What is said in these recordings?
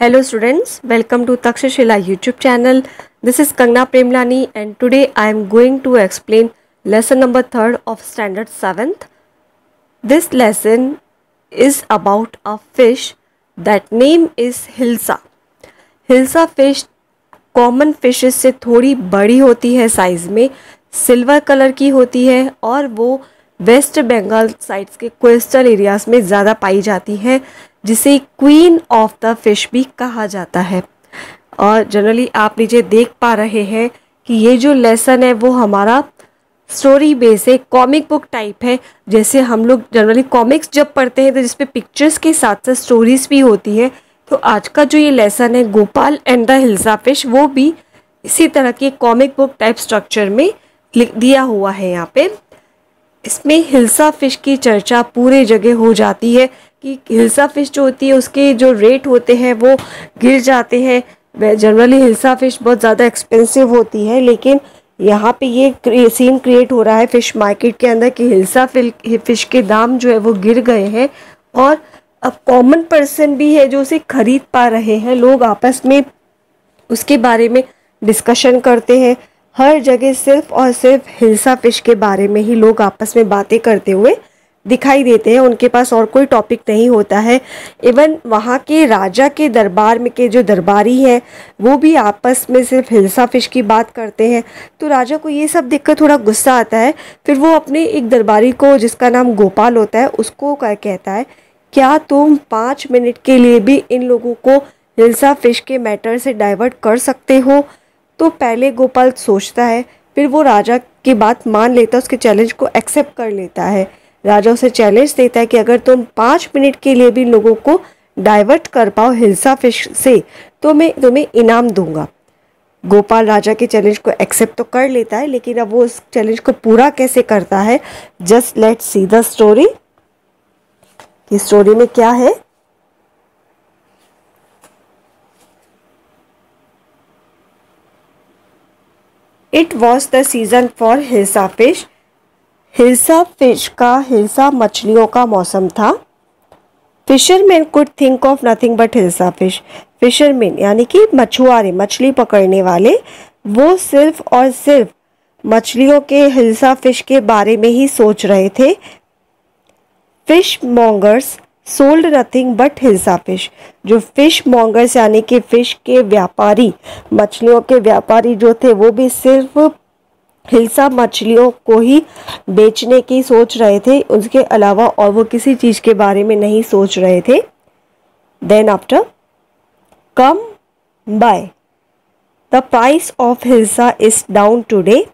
Hello students, welcome to Takshashila YouTube channel. This is Kangna Premlani and today I am going to explain lesson number 3rd of standard 7th. This lesson is about a fish that name is Hilsa. Hilsa fish common fishes से थोड़ी बड़ी होती है size में, silver colour की होती है और वो वेस्ट बंगाल साइड्स के कोस्टल एरियाज में ज़्यादा पाई जाती है, जिसे क्वीन ऑफ द फिश भी कहा जाता है। और जनरली आप नीचे देख पा रहे हैं कि ये जो लेसन है वो हमारा स्टोरी बेस है, कॉमिक बुक टाइप है। जैसे हम लोग जनरली कॉमिक्स जब पढ़ते हैं तो जिसपे पिक्चर्स के साथ साथ स्टोरीज भी होती है, तो आज का जो ये लेसन है Gopal and the hilsa fish, वो भी इसी तरह के कॉमिक बुक टाइप स्ट्रक्चर में लिख दिया हुआ है। यहाँ पे इसमें हिल्सा फिश की चर्चा पूरे जगह हो जाती है कि हिल्सा फिश जो होती है उसके जो रेट होते हैं वो गिर जाते हैं। जनरली हिल्सा फिश बहुत ज़्यादा एक्सपेंसिव होती है, लेकिन यहाँ पे ये सीन क्रिएट हो रहा है फिश मार्केट के अंदर कि हिल्सा फिश के दाम जो है वो गिर गए हैं और अब कॉमन पर्सन भी है जो उसे खरीद पा रहे हैं। लोग आपस में उसके बारे में डिस्कशन करते हैं। हर जगह सिर्फ और सिर्फ हिल्सा फिश के बारे में ही लोग आपस में बातें करते हुए दिखाई देते हैं। उनके पास और कोई टॉपिक नहीं होता है। इवन वहाँ के राजा के दरबार में के जो दरबारी हैं वो भी आपस में सिर्फ हिल्सा फिश की बात करते हैं। तो राजा को ये सब देखकर थोड़ा गुस्सा आता है। फिर वो अपने एक दरबारी को, जिसका नाम गोपाल होता है, उसको कहता है, क्या तुम 5 मिनट के लिए भी इन लोगों को हिल्सा फिश के मैटर से डाइवर्ट कर सकते हो? तो पहले गोपाल सोचता है, फिर वो राजा की बात मान लेता है, उसके चैलेंज को एक्सेप्ट कर लेता है। राजा उसे चैलेंज देता है कि अगर तुम 5 मिनट के लिए भी लोगों को डाइवर्ट कर पाओ हिल्सा फिश से तो मैं तुम्हें इनाम दूंगा। गोपाल राजा के चैलेंज को एक्सेप्ट तो कर लेता है, लेकिन अब वो उस चैलेंज को पूरा कैसे करता है, just let's see the story. कि स्टोरी में क्या है। It was the season for hilsa fish. Hilsa fish का, हिल्सा मछलियों का मौसम था। Fisherman could think of nothing but hilsa fish. Fisherman यानी कि मछुआरे, मछली पकड़ने वाले, वो सिर्फ और सिर्फ मछलियों के, हिल्सा फिश के बारे में ही सोच रहे थे। Fish mongers sold nothing but hilsa fish. जो फिश मॉन्गर्स यानी कि फिश के व्यापारी, मछलियों के व्यापारी जो थे, वो भी सिर्फ हिल्सा मछलियों को ही बेचने की सोच रहे थे, उसके अलावा और वो किसी चीज़ के बारे में नहीं सोच रहे थे। Then after come by the price of hilsa is down today.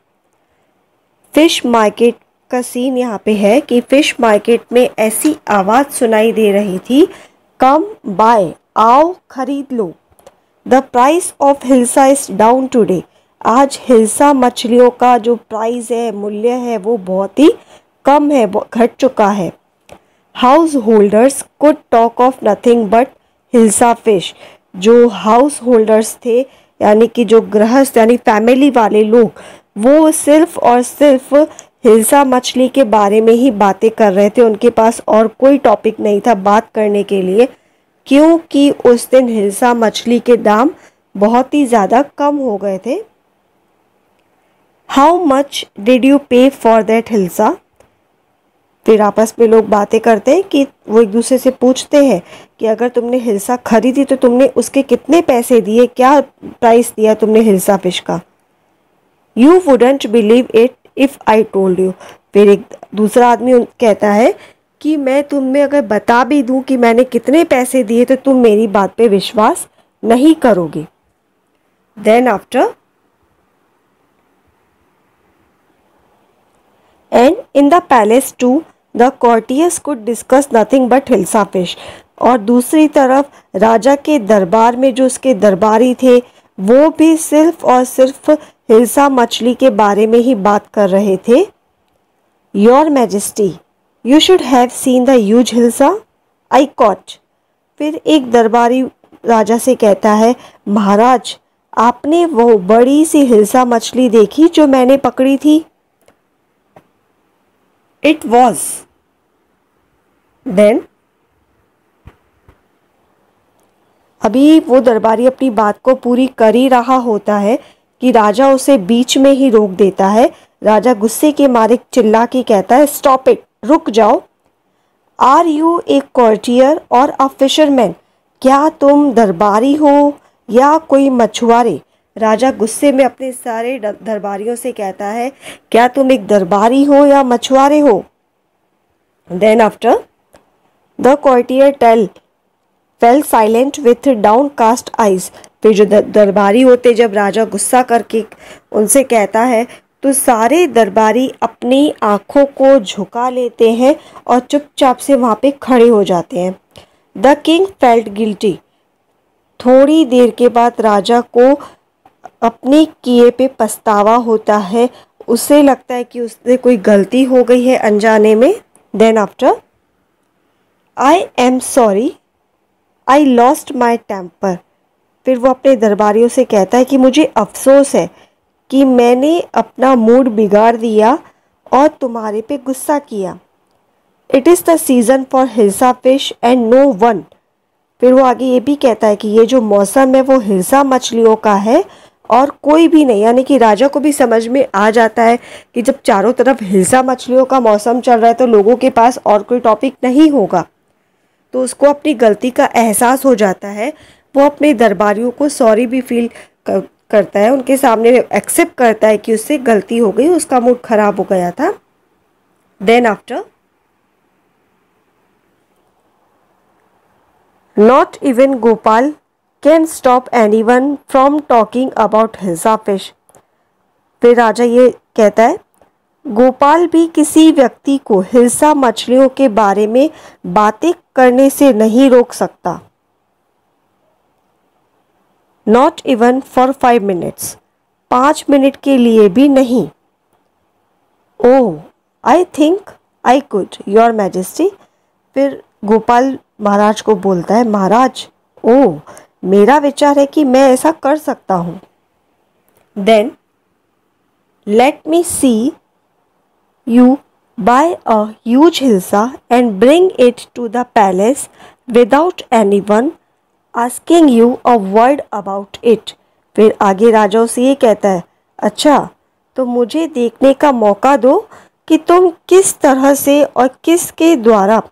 Fish market का सीन यहाँ पे है कि फिश मार्केट में ऐसी आवाज़ सुनाई दे रही थी, कम बाय, आओ खरीद लो। The price of hilsa is down today. आज हिल्सा मछलियों का जो प्राइस है, मूल्य है, वो बहुत ही कम है, घट चुका है। House holders could talk of nothing but hilsa fish. जो हाउस होल्डर्स थे यानी कि जो गृहस्थ यानी फैमिली वाले लोग, वो सिर्फ और सिर्फ हिल्सा मछली के बारे में ही बातें कर रहे थे। उनके पास और कोई टॉपिक नहीं था बात करने के लिए, क्योंकि उस दिन हिल्सा मछली के दाम बहुत ही ज़्यादा कम हो गए थे। हाउ मच डिड यू पे फॉर दैट हिल्सा। फिर आपस में लोग बातें करते हैं कि वो एक दूसरे से पूछते हैं कि अगर तुमने हिल्सा खरीदी तो तुमने उसके कितने पैसे दिए, क्या प्राइस दिया तुमने हिल्सा फिश का। You wouldn't believe it if I told you. फिर एक दूसरा आदमी कहता है कि मैं तुम्हें अगर बता भी दूं कि मैंने कितने पैसे दिए तो तुम मेरी बात पे विश्वास नहीं करोगे। Then after and in the palace to the courtiers could discuss nothing but hilsa fish. और दूसरी तरफ राजा के दरबार में जो उसके दरबारी थे, वो भी सिर्फ और सिर्फ हिल्सा मछली के बारे में ही बात कर रहे थे। Your majesty you should have seen the huge hilsa I cot. फिर एक दरबारी राजा से कहता है, महाराज आपने वो बड़ी सी हिल्सा मछली देखी जो मैंने पकड़ी थी। इट वॉज देन अभी वो दरबारी अपनी बात को पूरी कर ही रहा होता है कि राजा उसे बीच में ही रोक देता है। राजा गुस्से के मारे चिल्ला के कहता है, स्टॉप इट, रुक जाओ। आर यू ए कॉर्टियर और अ फिशरमैन? क्या तुम दरबारी हो या कोई मछुआरे? राजा गुस्से में अपने सारे दरबारियों से कहता है, क्या तुम एक दरबारी हो या मछुआरे हो? Then after the courtier fell silent with downcast eyes. फिर जो दरबारी होते, जब राजा गुस्सा करके उनसे कहता है तो सारे दरबारी अपनी आँखों को झुका लेते हैं और चुपचाप से वहाँ पे खड़े हो जाते हैं। The king felt guilty. थोड़ी देर के बाद राजा को अपने किए पे पछतावा होता है। उसे लगता है कि उसने कोई गलती हो गई है अनजाने में। Then after I am sorry I lost my temper. फिर वो अपने दरबारियों से कहता है कि मुझे अफसोस है कि मैंने अपना मूड बिगाड़ दिया और तुम्हारे पे गुस्सा किया। It is the season for hilsa fish and no one. फिर वो आगे ये भी कहता है कि ये जो मौसम है वो हिल्सा मछलियों का है और कोई भी नहीं। यानी कि राजा को भी समझ में आ जाता है कि जब चारों तरफ हिल्सा मछलियों का मौसम चल रहा है तो लोगों के पास और कोई टॉपिक नहीं होगा। तो उसको अपनी गलती का एहसास हो जाता है। वो अपने दरबारियों को सॉरी भी फील करता है, उनके सामने एक्सेप्ट करता है कि उससे गलती हो गई, उसका मूड खराब हो गया था। Then after not even Gopal can stop anyone from talking about hilsa fish. फिर राजा ये कहता है, गोपाल भी किसी व्यक्ति को हिल्सा मछलियों के बारे में बातें करने से नहीं रोक सकता। Not even for 5 minutes. 5 minute के लिए भी नहीं। Oh I think I could your majesty. फिर गोपाल महाराज को बोलता है, महाराज, ओह मेरा विचार है कि मैं ऐसा कर सकता हूँ। Then let me see you buy a huge hilsa and bring it to the palace without anyone asking you a word about it। फिर आगे राजा उसे ये कहता है, अच्छा तो मुझे देखने का मौका दो कि तुम किस तरह से और किसके द्वारा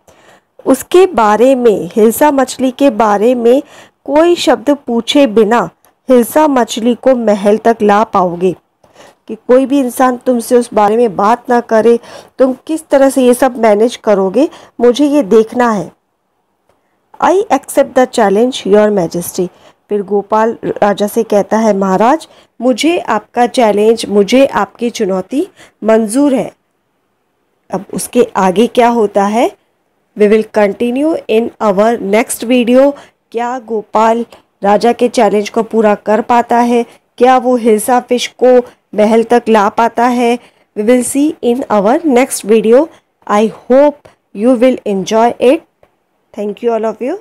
उसके बारे में, हिल्सा मछली के बारे में कोई शब्द पूछे बिना हिल्सा मछली को महल तक ला पाओगे। कि कोई भी इंसान तुमसे उस बारे में बात ना करे, तुम किस तरह से ये सब मैनेज करोगे, मुझे ये देखना है। I accept the challenge your majesty. फिर गोपाल राजा से कहता है, महाराज मुझे आपका चैलेंज, मुझे आपकी चुनौती मंजूर है। अब उसके आगे क्या होता है, we will continue in our next video. क्या गोपाल राजा के चैलेंज को पूरा कर पाता है? क्या वो हिल्सा फिश को महल तक ला पाता है? We will see in our next video. I hope you will enjoy it. Thank you all of you.